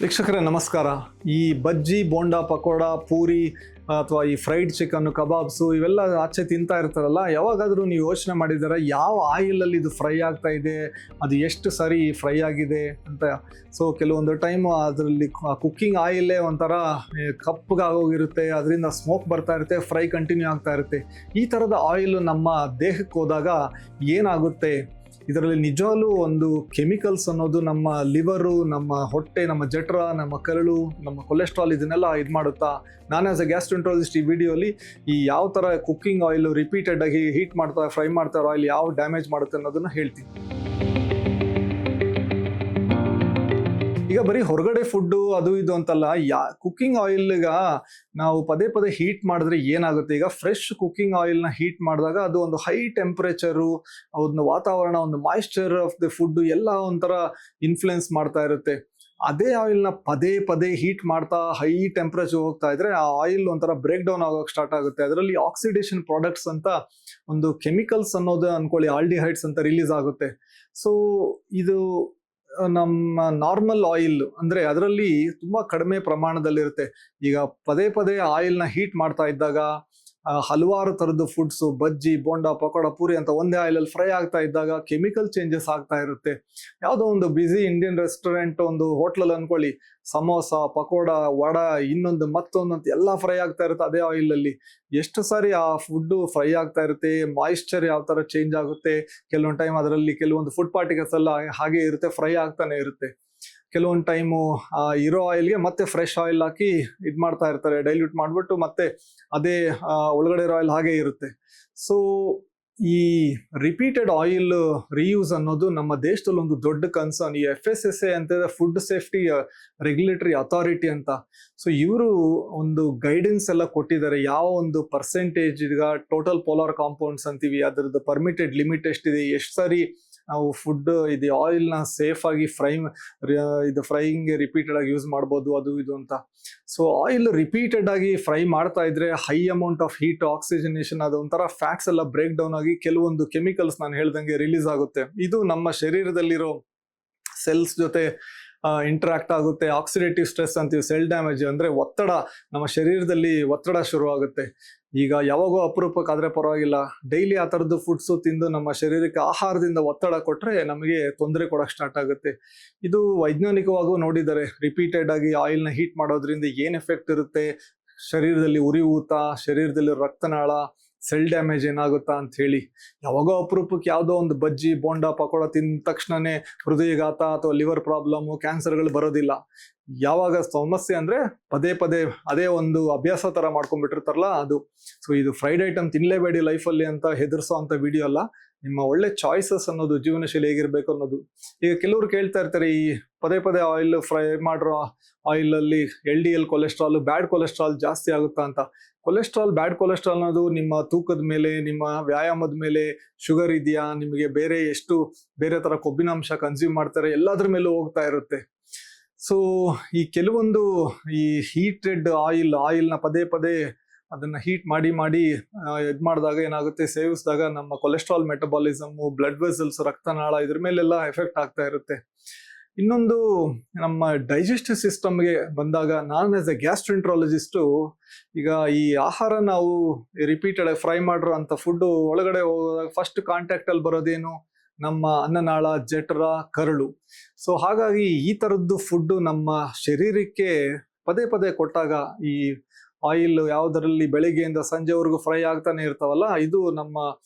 ವೀಕ್ಷಕರೇ ನಮಸ್ಕಾರ. ಈ ಬಜ್ಜಿ, ಬೋಂಡಾ, ಪಕೋಡ, ಪೂರಿ ಅಥವಾ ಈ ಫ್ರೈಡ್ ಚಿಕನ್, ಕಬಾಬ್ಸು ಇವೆಲ್ಲ ಆಚೆ ತಿಂತಾ ಇರ್ತಾರಲ್ಲ, ಯಾವಾಗಾದರೂ ನೀವು ಯೋಚನೆ ಮಾಡಿದ್ದೀರಾ ಯಾವ ಆಯಿಲಲ್ಲಿ ಇದು ಫ್ರೈ ಆಗ್ತಾ ಇದೆ, ಅದು ಎಷ್ಟು ಸರಿ ಫ್ರೈ ಆಗಿದೆ ಅಂತ? ಸೊ ಕೆಲವೊಂದು ಟೈಮು ಅದರಲ್ಲಿ ಕುಕ್ಕಿಂಗ್ ಆಯಿಲೇ ಒಂಥರ ಕಪ್ಪಗಾಗೋಗಿರುತ್ತೆ, ಅದರಿಂದ ಸ್ಮೋಕ್ ಬರ್ತಾ ಇರುತ್ತೆ, ಫ್ರೈ ಕಂಟಿನ್ಯೂ ಆಗ್ತಾ ಇರುತ್ತೆ. ಈ ಥರದ ಆಯಿಲ್ ನಮ್ಮ ದೇಹಕ್ಕೆ ಹೋದಾಗ ಏನಾಗುತ್ತೆ? ಇದರಲ್ಲಿ ನಿಜವಾಗ್ಲೂ ಒಂದು ಕೆಮಿಕಲ್ಸ್ ಅನ್ನೋದು ನಮ್ಮ ಲಿವರು, ನಮ್ಮ ಹೊಟ್ಟೆ, ನಮ್ಮ ಜಠರ, ನಮ್ಮ ಕರಳು, ನಮ್ಮ ಕೊಲೆಸ್ಟ್ರಾಲ್ ಇದನ್ನೆಲ್ಲ ಇದು ಮಾಡುತ್ತಾ? ನಾನು ಆಸ್ ಎ ಗ್ಯಾಸ್ಟ್ರೆಂಟ್ರಾಲಜಿಸ್ಟ್ ಈ ವಿಡಿಯೋಲಿ ಈ ಯಾವ ಥರ ಕುಕ್ಕಿಂಗ್ ಆಯಿಲ್ ರಿಪೀಟೆಡ್ ಆಗಿ ಹೀಟ್ ಮಾಡ್ತಾ ಫ್ರೈ ಮಾಡ್ತಾ ಆಯಿಲ್ ಯಾವ ಡ್ಯಾಮೇಜ್ ಮಾಡುತ್ತೆ ಅನ್ನೋದನ್ನು ಹೇಳ್ತೀನಿ. ಈಗ ಬರೀ ಹೊರಗಡೆ ಫುಡ್ಡು ಅದು ಇದು ಅಂತಲ್ಲ, ಕುಕ್ಕಿಂಗ್ ಆಯಿಲ್ಗ ನಾವು ಪದೇ ಪದೇ ಹೀಟ್ ಮಾಡಿದ್ರೆ ಏನಾಗುತ್ತೆ? ಈಗ ಫ್ರೆಶ್ ಕುಕ್ಕಿಂಗ್ ಆಯಿಲ್ನ ಹೀಟ್ ಮಾಡಿದಾಗ ಅದು ಒಂದು ಹೈ ಟೆಂಪ್ರೇಚರು, ಒಂದು ವಾತಾವರಣ, ಒಂದು ಮಾಯಿಶ್ಚರ್ ಆಫ್ ದ ಫುಡ್ ಎಲ್ಲ ಒಂಥರ ಇನ್ಫ್ಲುಯೆನ್ಸ್ ಮಾಡ್ತಾ ಇರುತ್ತೆ. ಅದೇ ಆಯಿಲ್ನ ಪದೇ ಪದೇ ಹೀಟ್ ಮಾಡ್ತಾ ಹೈ ಟೆಂಪ್ರೇಚರ್ ಹೋಗ್ತಾ ಇದ್ರೆ ಆ ಆಯಿಲ್ ಒಂಥರ ಬ್ರೇಕ್ ಡೌನ್ ಆಗೋಕೆ ಸ್ಟಾರ್ಟ್ ಆಗುತ್ತೆ. ಅದರಲ್ಲಿ ಆಕ್ಸಿಡೇಷನ್ ಪ್ರಾಡಕ್ಟ್ಸ್ ಅಂತ ಒಂದು ಕೆಮಿಕಲ್ಸ್ ಅನ್ನೋದು ಅನ್ಕೊಳ್ಳಿ, ಆಲ್ಡಿಹೈಡ್ಸ್ ಅಂತ ರಿಲೀಸ್ ಆಗುತ್ತೆ. ಸೊ ಇದು ನಮ್ಮ ನಾರ್ಮಲ್ ಆಯಿಲ್ ಅಂದ್ರೆ ಅದರಲ್ಲಿ ತುಂಬಾ ಕಡಿಮೆ ಪ್ರಮಾಣದಲ್ಲಿರುತ್ತೆ. ಈಗ ಪದೇ ಪದೇ ಆಯಿಲ್ನ ಹೀಟ್ ಮಾಡ್ತಾ ಇದ್ದಾಗ ಹಲವಾರು ಥರದ್ದು ಫುಡ್ಸು, ಬಜ್ಜಿ, ಬೋಂಡಾ, ಪಕೋಡ, ಪೂರಿ ಅಂತ ಒಂದೇ ಆಯಿಲಲ್ಲಿ ಫ್ರೈ ಆಗ್ತಾ ಇದ್ದಾಗ ಕೆಮಿಕಲ್ ಚೇಂಜಸ್ ಆಗ್ತಾ ಇರುತ್ತೆ. ಯಾವುದೋ ಒಂದು ಬ್ಯುಸಿ ಇಂಡಿಯನ್ ರೆಸ್ಟೋರೆಂಟ್, ಒಂದು ಹೋಟ್ಲಲ್ಲಿ ಅನ್ಕೊಳ್ಳಿ, ಸಮೋಸ, ಪಕೋಡ, ವಡ, ಇನ್ನೊಂದು ಮತ್ತೊಂದು ಅಂತ ಎಲ್ಲ ಫ್ರೈ ಆಗ್ತಾ ಇರುತ್ತೆ ಅದೇ ಆಯಿಲಲ್ಲಿ. ಎಷ್ಟು ಸಾರಿ ಆ ಫುಡ್ಡು ಫ್ರೈ ಆಗ್ತಾ ಇರುತ್ತೆ, ಮಾಯಿಶ್ಚರ್ ಯಾವ ಥರ ಚೇಂಜ್ ಆಗುತ್ತೆ. ಕೆಲವೊಂದು ಟೈಮ್ ಅದರಲ್ಲಿ ಕೆಲವೊಂದು ಫುಡ್ ಪಾರ್ಟಿಕಲ್ಸ್ ಎಲ್ಲ ಹಾಗೆ ಇರುತ್ತೆ, ಫ್ರೈ ಆಗ್ತಾನೆ ಇರುತ್ತೆ. ಕೆಲವೊಂದು ಟೈಮು ಇರೋ ಆಯಿಲ್ಗೆ ಮತ್ತೆ ಫ್ರೆಶ್ ಆಯಿಲ್ ಹಾಕಿ ಇದು ಮಾಡ್ತಾ ಇರ್ತಾರೆ, ಡೈಲ್ಯೂಟ್ ಮಾಡಿಬಿಟ್ಟು ಮತ್ತೆ ಅದೇ ಒಳಗಡೆ ಇರೋ ಆಯಿಲ್ ಹಾಗೆ ಇರುತ್ತೆ. ಸೊ ಈ ರಿಪೀಟೆಡ್ ಆಯಿಲ್ ರಿಯೂಸ್ ಅನ್ನೋದು ನಮ್ಮ ದೇಶದಲ್ಲಿ ಒಂದು ದೊಡ್ಡ ಕನ್ಸರ್ನ್. ಈ FSSAI ಅಂತ ಫುಡ್ ಸೇಫ್ಟಿ ರೆಗ್ಯುಲೇಟರಿ ಅಥಾರಿಟಿ ಅಂತ. ಸೊ ಇವರು ಒಂದು ಗೈಡೆನ್ಸ್ ಎಲ್ಲ ಕೊಟ್ಟಿದ್ದಾರೆ, ಯಾವ ಒಂದು ಪರ್ಸೆಂಟೇಜ್ ಈಗ ಟೋಟಲ್ ಪೋಲಾರ್ ಕಾಂಪೌಂಡ್ಸ್ ಅಂತೀವಿ ಅದರದ್ದು ಪರ್ಮಿಟೆಡ್ ಲಿಮಿಟ್ ಎಷ್ಟಿದೆ, ಎಷ್ಟು ಸಾರಿ ನಾವು ಫುಡ್ ಇದು ಆಯಿಲ್ನ ಸೇಫ್ ಆಗಿ ಫ್ರೈಯಿಂಗ್ ರಿಪೀಟೆಡ್ ಆಗಿ ಯೂಸ್ ಮಾಡ್ಬೋದು, ಅದು ಇದು ಅಂತ. ಸೊ ಆಯಿಲ್ ರಿಪೀಟೆಡ್ ಆಗಿ ಫ್ರೈ ಮಾಡ್ತಾ ಇದ್ರೆ high amount of heat, oxygenation, ಅದು ಒಂಥರ ಫ್ಯಾಟ್ಸ್ ಎಲ್ಲ ಬ್ರೇಕ್ ಡೌನ್ ಆಗಿ ಕೆಲವೊಂದು ಕೆಮಿಕಲ್ಸ್ ನಾನು ಹೇಳ್ದಂಗೆ ರಿಲೀಸ್ ಆಗುತ್ತೆ. ಇದು ನಮ್ಮ ಶರೀರದಲ್ಲಿರೋ ಸೆಲ್ಸ್ ಜೊತೆ ಇಂಟ್ರಾಕ್ಟ್ ಆಗುತ್ತೆ. ಆಕ್ಸಿಡೇಟಿವ್ ಸ್ಟ್ರೆಸ್ ಅಂತೀವಿ, ಸೆಲ್ ಡ್ಯಾಮೇಜ್ ಅಂದ್ರೆ ಒತ್ತಡ, ನಮ್ಮ ಶರೀರದಲ್ಲಿ ಒತ್ತಡ ಶುರು ಆಗುತ್ತೆ. ಈಗ ಯಾವಾಗೋ ಅಪರೂಪಕ್ಕಾದ್ರೆ ಪರವಾಗಿಲ್ಲ, ಡೈಲಿ ಆ ಥರದ್ದು ಫುಡ್ಸು ತಿಂದು ನಮ್ಮ ಶರೀರಕ್ಕೆ ಆಹಾರದಿಂದ ಒತ್ತಡ ಕೊಟ್ಟರೆ ನಮಗೆ ತೊಂದರೆ ಕೊಡೋಕೆ ಸ್ಟಾರ್ಟ್ ಆಗುತ್ತೆ. ಇದು ವೈಜ್ಞಾನಿಕವಾಗೂ ನೋಡಿದ್ದಾರೆ, ರಿಪೀಟೆಡ್ ಆಗಿ ಆಯಿಲ್ನ ಹೀಟ್ ಮಾಡೋದ್ರಿಂದ ಏನು ಎಫೆಕ್ಟ್ ಇರುತ್ತೆ, ಶರೀರದಲ್ಲಿ ಉರಿಯೂತ, ಶರೀರದಲ್ಲಿ ರಕ್ತನಾಳ, ಸೆಲ್ ಡ್ಯಾಮೇಜ್ ಏನಾಗುತ್ತಾ ಅಂತ ಹೇಳಿ. ಯಾವಾಗೋ ಅಪರೂಪಕ್ಕೆ ಯಾವುದೋ ಒಂದು ಬಜ್ಜಿ, ಬೋಂಡಾ, ಪಕೋಡ ತಿಂದ ತಕ್ಷಣನೇ ಹೃದಯಘಾತ ಅಥವಾ ಲಿವರ್ ಪ್ರಾಬ್ಲಮ್ಮು, ಕ್ಯಾನ್ಸರ್ಗಳು ಬರೋದಿಲ್ಲ. ಯಾವಾಗ ಸಮಸ್ಯೆ ಅಂದ್ರೆ ಪದೇ ಪದೇ ಅದೇ ಒಂದು ಅಭ್ಯಾಸ ತರ ಮಾಡ್ಕೊಂಡ್ಬಿಟ್ಟಿರ್ತಾರಲ್ಲ ಅದು. ಸೊ ಇದು ಫ್ರೈಡ್ ಐಟಮ್ ತಿನ್ಲೇಬೇಡಿ ಲೈಫಲ್ಲಿ ಅಂತ ಹೆದರ್ಸೋ ಅಂತ ವಿಡಿಯೋ ಅಲ್ಲ, ನಿಮ್ಮ ಒಳ್ಳೆ ಚಾಯ್ಸಸ್ ಅನ್ನೋದು, ಜೀವನ ಶೈಲಿ ಹೇಗಿರ್ಬೇಕು ಅನ್ನೋದು. ಈಗ ಕೆಲವರು ಕೇಳ್ತಾ ಇರ್ತಾರೆ, ಈ ಪದೇ ಪದೇ ಆಯಿಲ್ ಫ್ರೈ ಮಾಡಿರೋ ಆಯಿಲ್ ಅಲ್ಲಿ LDL ಕೊಲೆಸ್ಟ್ರಾಲ್, ಬ್ಯಾಡ್ ಕೊಲೆಸ್ಟ್ರಾಲ್ ಜಾಸ್ತಿ ಆಗುತ್ತಾ ಅಂತ. ಕೊಲೆಸ್ಟ್ರಾಲ್, ಬ್ಯಾಡ್ ಕೊಲೆಸ್ಟ್ರಾಲ್ ಅನ್ನೋದು ನಿಮ್ಮ ತೂಕದ ಮೇಲೆ, ನಿಮ್ಮ ವ್ಯಾಯಾಮದ ಮೇಲೆ, ಶುಗರ್ ಇದೆಯಾ, ನಿಮಗೆ ಎಷ್ಟು ಬೇರೆ ತರ ಕೊಬ್ಬಿನಾಂಶ ಕನ್ಸ್ಯೂಮ್ ಮಾಡ್ತಾರೆ, ಎಲ್ಲದ್ರ ಮೇಲೂ ಹೋಗ್ತಾ ಇರುತ್ತೆ. ಸೊ ಈ ಕೆಲವೊಂದು ಈ ಹೀಟೆಡ್ ಆಯಿಲ್ನ ಪದೇ ಪದೇ ಅದನ್ನ ಹೀಟ್ ಮಾಡಿ ಇದು ಮಾಡಿದಾಗ ಏನಾಗುತ್ತೆ, ಸೇವಿಸಿದಾಗ ನಮ್ಮ ಕೊಲೆಸ್ಟ್ರಾಲ್ ಮೆಟಬಾಲಿಸಮ್, ಬ್ಲಡ್ ವೆಸಲ್ಸ್, ರಕ್ತನಾಳ, ಇದ್ರ ಮೇಲೆಲ್ಲ ಎಫೆಕ್ಟ್ ಆಗ್ತಾ ಇರುತ್ತೆ. ಇನ್ನೊಂದು ನಮ್ಮ ಡೈಜೆಸ್ಟಿವ್ ಸಿಸ್ಟಮ್ಗೆ ಬಂದಾಗ, ನಾನು ಆಸ್ ಎ ಗ್ಯಾಸ್ಟ್ರೆಂಟ್ರಾಲಜಿಸ್ಟು ಈಗ ಈ ಆಹಾರ ನಾವು ರಿಪೀಟೆಡ್ ಆಗಿ ಫ್ರೈ ಮಾಡಿರೋ ಅಂತ ಫುಡ್ ಒಳಗಡೆ ಹೋದಾಗ ಫಸ್ಟ್ ಕಾಂಟ್ಯಾಕ್ಟ್ ಅಲ್ಲಿ ಬರೋದೇನು, ನಮ್ಮ ಅನ್ನನಾಳ, ಜಠರ, ಕರಳು. ಸೊ ಹಾಗಾಗಿ ಈ ಥರದ್ದು ಫುಡ್ಡು ನಮ್ಮ ಶರೀರಕ್ಕೆ ಪದೇ ಪದೇ ಕೊಟ್ಟಾಗ, ಈ ಆಯಿಲ್ ಯಾವುದರಲ್ಲಿ ಬೆಳಿಗ್ಗೆಯಿಂದ ಸಂಜೆವರೆಗೂ ಫ್ರೈ ಆಗ್ತಾನೆ ಇರ್ತಾವಲ್ಲ, ಇದು ನಮ್ಮ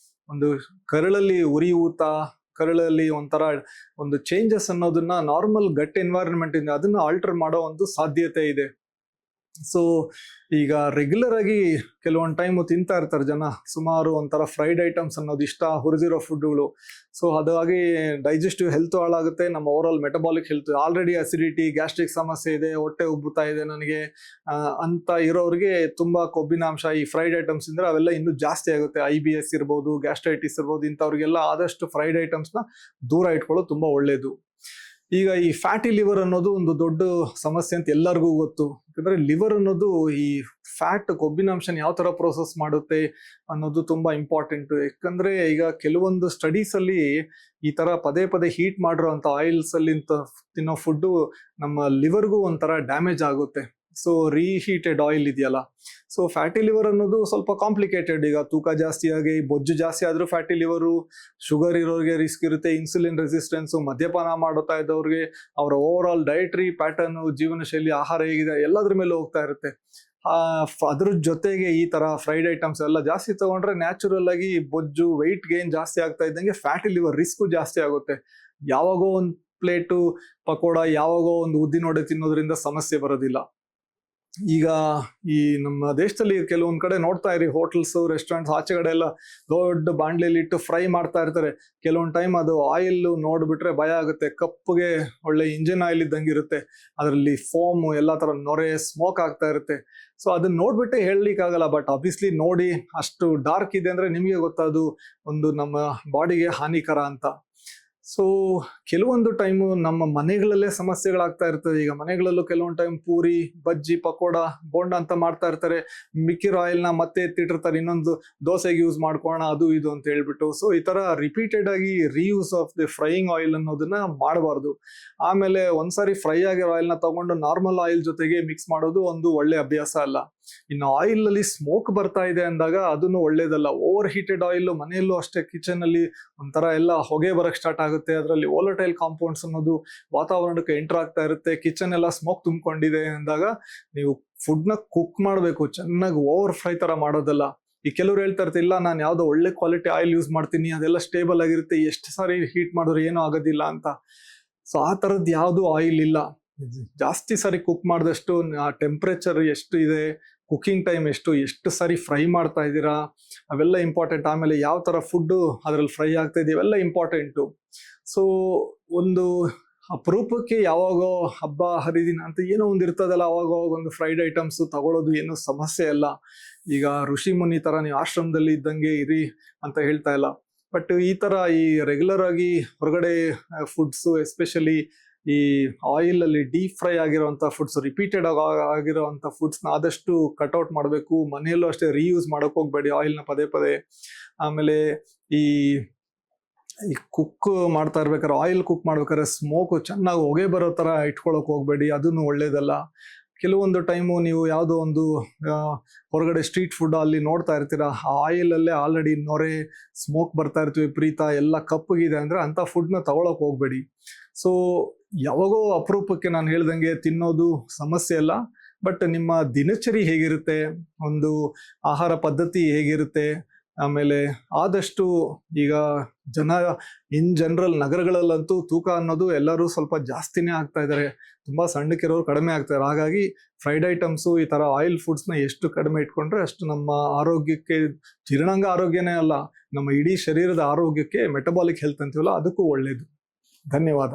ಒಂದು ಕರಳಲ್ಲಿ ಉರಿಯೂತ, ಕರಳಲ್ಲಿ ಒಂಥರ ಒಂದು ಚೇಂಜಸ್ ಅನ್ನೋದನ್ನ ನಾರ್ಮಲ್ ಗಟ್ ಎನ್ವೈರನ್ಮೆಂಟ್ ಇಂದ ಅದನ್ನ ಆಲ್ಟರ್ ಮಾಡೋ ಒಂದು ಸಾಧ್ಯತೆ ಇದೆ. ಸೊ ಈಗ ರೆಗ್ಯುಲರ್ ಆಗಿ ಕೆಲವೊಂದು ಟೈಮು ತಿಂತಾ ಇರ್ತಾರೆ ಜನ, ಸುಮಾರು ಒಂಥರ ಫ್ರೈಡ್ ಐಟಮ್ಸ್ ಅನ್ನೋದು ಇಷ್ಟ, ಹುರಿದಿರೋ ಫುಡ್ಗಳು. ಸೊ ಅದಾಗಿ ಡೈಜೆಸ್ಟಿವ್ ಹೆಲ್ತ್ ಹಾಳಾಗುತ್ತೆ, ನಮ್ಮ overall metabolic health. Already acidity, gastric ಸಮಸ್ಯೆ ಇದೆ, ಹೊಟ್ಟೆ ಉಬ್ಬುತ್ತಾ ಇದೆ ನನಗೆ ಅಂತ ಇರೋರಿಗೆ ತುಂಬಾ ಕೊಬ್ಬಿನಾಂಶ ಈ ಫ್ರೈಡ್ ಐಟಮ್ಸ್ ಅಂದ್ರೆ ಅವೆಲ್ಲ ಇನ್ನೂ ಜಾಸ್ತಿ ಆಗುತ್ತೆ. IBS ಇರ್ಬೋದು, ಗ್ಯಾಸ್ಟ್ರೈಟಿಸ್ ಇರ್ಬೋದು, ಇಂಥವ್ರಿಗೆಲ್ಲ ಆದಷ್ಟು ಫ್ರೈಡ್ ಐಟಮ್ಸ್ನ ದೂರ ಇಟ್ಕೊಳ್ಳೋದು ತುಂಬಾ ಒಳ್ಳೇದು. ಈಗ ಈ ಫ್ಯಾಟಿ ಲಿವರ್ ಅನ್ನೋದು ಒಂದು ದೊಡ್ಡ ಸಮಸ್ಯೆ ಅಂತ ಎಲ್ಲರಿಗೂ ಗೊತ್ತು. ಯಾಕಂದ್ರೆ ಲಿವರ್ ಅನ್ನೋದು ಈ ಫ್ಯಾಟ್ ಕೊಬ್ಬಿನಾಂಶನ ಯಾವ ತರ ಪ್ರೋಸೆಸ್ ಮಾಡುತ್ತೆ ಅನ್ನೋದು ತುಂಬಾ ಇಂಪಾರ್ಟೆಂಟ್. ಯಾಕಂದ್ರೆ ಈಗ ಕೆಲವೊಂದು ಸ್ಟಡೀಸ್ ಅಲ್ಲಿ ಈ ತರ ಪದೇ ಪದೇ ಹೀಟ್ ಮಾಡಿರೋಂಥ ಆಯಿಲ್ಸ್ ಅಲ್ಲಿ ತಿನ್ನೋ ಫುಡ್ ನಮ್ಮ ಲಿವರ್ಗೂ ಒಂಥರ ಡ್ಯಾಮೇಜ್ ಆಗುತ್ತೆ. ಸೊ ರೀಹೀಟೆಡ್ ಆಯಿಲ್ ಇದೆಯಲ್ಲ, ಸೊ ಫ್ಯಾಟಿ ಲಿವರ್ ಅನ್ನೋದು ಸ್ವಲ್ಪ ಕಾಂಪ್ಲಿಕೇಟೆಡ್. ಈಗ ತೂಕ ಜಾಸ್ತಿ ಆಗಿ ಬೊಜ್ಜು ಜಾಸ್ತಿ ಆದ್ರೂ ಫ್ಯಾಟಿ ಲಿವರು, ಶುಗರ್ ಇರೋರಿಗೆ ರಿಸ್ಕ್ ಇರುತ್ತೆ, ಇನ್ಸುಲಿನ್ ರೆಸಿಸ್ಟೆನ್ಸ್, ಮದ್ಯಪಾನ ಮಾಡುತ್ತಾ ಇದ್ದವ್ರಿಗೆ ಅವರ ಓವರ್ ಆಲ್ ಡಯಟ್ರಿ ಪ್ಯಾಟರ್ನ್, ಜೀವನ ಶೈಲಿ, ಆಹಾರ ಹೇಗಿದೆ ಎಲ್ಲದ್ರ ಮೇಲೆ ಹೋಗ್ತಾ ಇರುತ್ತೆ. ಅದ್ರ ಜೊತೆಗೆ ಈ ತರ ಫ್ರೈಡ್ ಐಟಮ್ಸ್ ಎಲ್ಲ ಜಾಸ್ತಿ ತಗೊಂಡ್ರೆ ನ್ಯಾಚುರಲ್ ಆಗಿ ಬೊಜ್ಜು, ವೆಯ್ಟ್ ಗೇನ್ ಜಾಸ್ತಿ ಆಗ್ತಾ ಇದ್ದಂಗೆ ಫ್ಯಾಟಿ ಲಿವರ್ ರಿಸ್ಕು ಜಾಸ್ತಿ ಆಗುತ್ತೆ. ಯಾವಾಗೋ ಒಂದು ಪ್ಲೇಟು ಪಕೋಡ, ಯಾವಾಗೋ ಒಂದು ಉದ್ದಿನ ವಡೆ ತಿನ್ನೋದ್ರಿಂದ ಸಮಸ್ಯೆ ಬರೋದಿಲ್ಲ. ಈಗ ಈ ನಮ್ಮ ದೇಶದಲ್ಲಿ ಕೆಲವೊಂದ್ ಕಡೆ ನೋಡ್ತಾ ಇರಿ, ಹೋಟೆಲ್ಸ್, ರೆಸ್ಟೋರೆಂಟ್ಸ್ ಆಚೆಗಡೆ ಎಲ್ಲ ದೊಡ್ಡ ಬಾಂಡ್ಲೆಯಲ್ಲಿ ಇಟ್ಟು ಫ್ರೈ ಮಾಡ್ತಾ ಇರ್ತಾರೆ. ಕೆಲವೊಂದ್ ಟೈಮ್ ಅದು ಆಯಿಲ್ ನೋಡ್ಬಿಟ್ರೆ ಭಯ ಆಗುತ್ತೆ. ಕಪ್ಪಗೆ ಒಳ್ಳೆ ಇಂಜಿನ್ ಆಯಿಲ್ ಇದ್ದಂಗೆ ಇರುತ್ತೆ, ಅದರಲ್ಲಿ ಫೋಮ್ ಎಲ್ಲಾ ತರ ನೊರೆ, ಸ್ಮೋಕ್ ಆಗ್ತಾ ಇರುತ್ತೆ. ಸೊ ಅದನ್ನ ನೋಡ್ಬಿಟ್ಟೆ ಹೇಳಲಿಕ್ಕೆ ಆಗಲ್ಲ, ಬಟ್ ಆಬ್ವಿಯಸ್ಲಿ ನೋಡಿ ಅಷ್ಟು ಡಾರ್ಕ್ ಇದೆ ಅಂದ್ರೆ ನಿಮಗೆ ಗೊತ್ತದು ಒಂದು ನಮ್ಮ ಬಾಡಿಗೆ ಹಾನಿಕರ ಅಂತ. ಸೊ ಕೆಲವೊಂದು ಟೈಮು ನಮ್ಮ ಮನೆಗಳಲ್ಲೇ ಸಮಸ್ಯೆಗಳಾಗ್ತಾ ಇರ್ತದೆ. ಈಗ ಮನೆಗಳಲ್ಲೂ ಕೆಲವೊಂದು ಟೈಮ್ ಪೂರಿ, ಬಜ್ಜಿ, ಪಕೋಡ, ಬೋಂಡ ಅಂತ ಮಾಡ್ತಾ ಇರ್ತಾರೆ. ಮಿಕ್ಕಿರೋ ಆಯಿಲ್ನ ಮತ್ತೆ ಎತ್ತಿಟ್ಟಿರ್ತಾರೆ, ಇನ್ನೊಂದು ದೋಸೆಗೆ ಯೂಸ್ ಮಾಡ್ಕೋಣ ಅದು ಇದು ಅಂತ ಹೇಳ್ಬಿಟ್ಟು. ಸೊ ಈ ತರ ರಿಪೀಟೆಡ್ ಆಗಿ reuse of the frying oil ಅನ್ನೋದನ್ನ ಮಾಡಬಾರ್ದು. ಆಮೇಲೆ ಒಂದ್ಸಾರಿ ಫ್ರೈ ಆಗಿರೋ ಆಯಿಲ್ನ ತಗೊಂಡು ನಾರ್ಮಲ್ ಆಯಿಲ್ ಜೊತೆಗೆ ಮಿಕ್ಸ್ ಮಾಡೋದು ಒಂದು ಒಳ್ಳೆ ಅಭ್ಯಾಸ ಅಲ್ಲ. ಇನ್ನು ಆಯಿಲ್ ಅಲ್ಲಿ ಸ್ಮೋಕ್ ಬರ್ತಾ ಇದೆ ಅಂದಾಗ ಅದನ್ನು ಒಳ್ಳೇದಲ್ಲ. ಓವರ್ ಹೀಟೆಡ್ ಆಯಿಲ್ ಮನೆಯಲ್ಲೂ ಅಷ್ಟೇ, ಕಿಚನ್ ಅಲ್ಲಿ ಒಂಥರ ಎಲ್ಲ ಹೊಗೆ ಬರಕ್ ಸ್ಟಾರ್ಟ್ ಆಗುತ್ತೆ. ಅದರಲ್ಲಿ ವೋಲಟೈಲ್ ಕಾಂಪೌಂಡ್ಸ್ ಅನ್ನೋದು ವಾತಾವರಣಕ್ಕೆ ಎಂಟರ್ ಆಗ್ತಾ ಇರುತ್ತೆ. ಕಿಚನ್ ಎಲ್ಲ ಸ್ಮೋಕ್ ತುಂಬಿಕೊಂಡಿದೆ ಅಂದಾಗ ನೀವು ಫುಡ್ ನ ಕುಕ್ ಮಾಡಬೇಕು, ಚೆನ್ನಾಗಿ ಓವರ್ ಫ್ರೈ ತರ ಮಾಡೋದಲ್ಲ. ಈ ಕೆಲವ್ರು ಹೇಳ್ತಾ ಇರ್ತಾರೆ, ಇಲ್ಲ ನಾನು ಯಾವ್ದೋ ಒಳ್ಳೆ ಕ್ವಾಲಿಟಿ ಆಯಿಲ್ ಯೂಸ್ ಮಾಡ್ತೀನಿ, ಅದೆಲ್ಲ ಸ್ಟೇಬಲ್ ಆಗಿರುತ್ತೆ, ಎಷ್ಟು ಸಾರಿ ಹೀಟ್ ಮಾಡಿದ್ರೆ ಏನೂ ಆಗೋದಿಲ್ಲ ಅಂತ. ಸೊ ಆ ತರದ್ ಯಾವ್ದು ಆಯಿಲ್ ಇಲ್ಲ. ಜಾಸ್ತಿ ಸಾರಿ ಕುಕ್ ಮಾಡಿದಷ್ಟು ಆ ಟೆಂಪ್ರೇಚರ್ ಎಷ್ಟು ಇದೆ, ಕುಕಿಂಗ್ ಟೈಮ್ ಎಷ್ಟು ಸಾರಿ ಫ್ರೈ ಮಾಡ್ತಾ ಇದ್ದೀರಾ, ಅವೆಲ್ಲ ಇಂಪಾರ್ಟೆಂಟ್. ಆಮೇಲೆ ಯಾವ ತರ ಫುಡ್ ಅದ್ರಲ್ಲಿ ಫ್ರೈ ಆಗ್ತಾ ಇದೆ, ಇವೆಲ್ಲ ಇಂಪಾರ್ಟೆಂಟು. ಸೊ ಒಂದು ಅಪರೂಪಕ್ಕೆ ಯಾವಾಗೋ ಹಬ್ಬ ಹರಿದಿನ ಅಂತ ಏನೋ ಒಂದು ಇರ್ತದಲ್ಲ, ಅವಾಗ ಒಂದು ಫ್ರೈಡ್ ಐಟಮ್ಸ್ ತಗೊಳ್ಳೋದು ಏನು ಸಮಸ್ಯೆ ಅಲ್ಲ. ಈಗ ಋಷಿ ಮುನಿ ತರ ನೀವು ಆಶ್ರಮದಲ್ಲಿ ಇದ್ದಂಗೆ ಇರಿ ಅಂತ ಹೇಳ್ತಾ ಇಲ್ಲ. ಬಟ್ ಈ ತರ ಈ ರೆಗ್ಯುಲರ್ ಆಗಿ ಹೊರಗಡೆ ಫುಡ್ಸ್, ಎಸ್ಪೆಷಲಿ ಈ ಆಯಿಲ್ ಅಲ್ಲಿ ಡೀಪ್ ಫ್ರೈ ಆಗಿರುವಂತ ಫುಡ್ಸ್, ರಿಪೀಟೆಡ್ ಆಗಿರುವಂತ ಫುಡ್ಸ್ ನ ಆದಷ್ಟು ಕಟ್ಔಟ್ ಮಾಡಬೇಕು. ಮನೆಯಲ್ಲೂ ಅಷ್ಟೇ ರೀಯೂಸ್ ಮಾಡಕ್ ಹೋಗ್ಬೇಡಿ ಆಯಿಲ್ನ ಪದೇ ಪದೇ. ಆಮೇಲೆ ಈ ಕುಕ್ ಮಾಡ್ತಾ ಇರ್ಬೇಕಾದ್ರೆ, ಆಯಿಲ್ ಕುಕ್ ಮಾಡ್ಬೇಕಾದ್ರೆ ಸ್ಮೋಕ್ ಚೆನ್ನಾಗಿ ಹೊಗೆ ಬರೋ ತರ ಇಟ್ಕೊಳಕ್ ಹೋಗ್ಬೇಡಿ, ಅದನ್ನು ಒಳ್ಳೇದಲ್ಲ. ಕೆಲವೊಂದು ಟೈಮು ನೀವು ಯಾವುದೋ ಒಂದು ಹೊರಗಡೆ ಸ್ಟ್ರೀಟ್ ಫುಡ್ ಅಲ್ಲಿ ನೋಡ್ತಾ ಇರ್ತೀರಾ, ಆ ಆಯಿಲ್ ಅಲ್ಲೇ ಆಲ್ರೆಡಿ ನೊರೆ, ಸ್ಮೋಕ್ ಬರ್ತಾ ಇರ್ತೀವಿ, ವಿಪರೀತ ಎಲ್ಲ ಕಪ್ಪಗಿದೆ ಅಂದ್ರೆ ಅಂತ ಫುಡ್ನ ತಗೊಳಕ್ ಹೋಗ್ಬೇಡಿ. ಸೊ ಯಾವಾಗೋ ಅಪರೂಪಕ್ಕೆ ನಾನು ಹೇಳ್ದಂಗೆ ತಿನ್ನೋದು ಸಮಸ್ಯೆ ಅಲ್ಲ, ಬಟ್ ನಿಮ್ಮ ದಿನಚರಿ ಹೇಗಿರುತ್ತೆ, ಒಂದು ಆಹಾರ ಪದ್ಧತಿ ಹೇಗಿರುತ್ತೆ, ಆಮೇಲೆ ಆದಷ್ಟು ಈಗ ಜನ ಇನ್ ಜನರಲ್ ನಗರಗಳಲ್ಲಂತೂ ತೂಕ ಅನ್ನೋದು ಎಲ್ಲರೂ ಸ್ವಲ್ಪ ಜಾಸ್ತಿನೇ ಆಗ್ತಾ ಇದ್ದಾರೆ, ತುಂಬಾ ಸಣ್ಣಕ್ಕಿರೋರು ಕಡಿಮೆ ಆಗ್ತಾರೆ. ಹಾಗಾಗಿ ಫ್ರೈಡ್ ಐಟಮ್ಸು, ಈ ತರ ಆಯಿಲ್ ಫುಡ್ಸ್ನ ಎಷ್ಟು ಕಡಿಮೆ ಇಟ್ಕೊಂಡ್ರೆ ಅಷ್ಟು ನಮ್ಮ ಆರೋಗ್ಯಕ್ಕೆ, ಜೀರ್ಣಾಂಗ ಆರೋಗ್ಯನೇ ಅಲ್ಲ, ನಮ್ಮ ಇಡೀ ಶರೀರದ ಆರೋಗ್ಯಕ್ಕೆ, ಮೆಟಬಾಲಿಕ್ ಹೆಲ್ತ್ ಅಂತೀವಲ್ಲ ಅದಕ್ಕೂ ಒಳ್ಳೇದು. ಧನ್ಯವಾದ.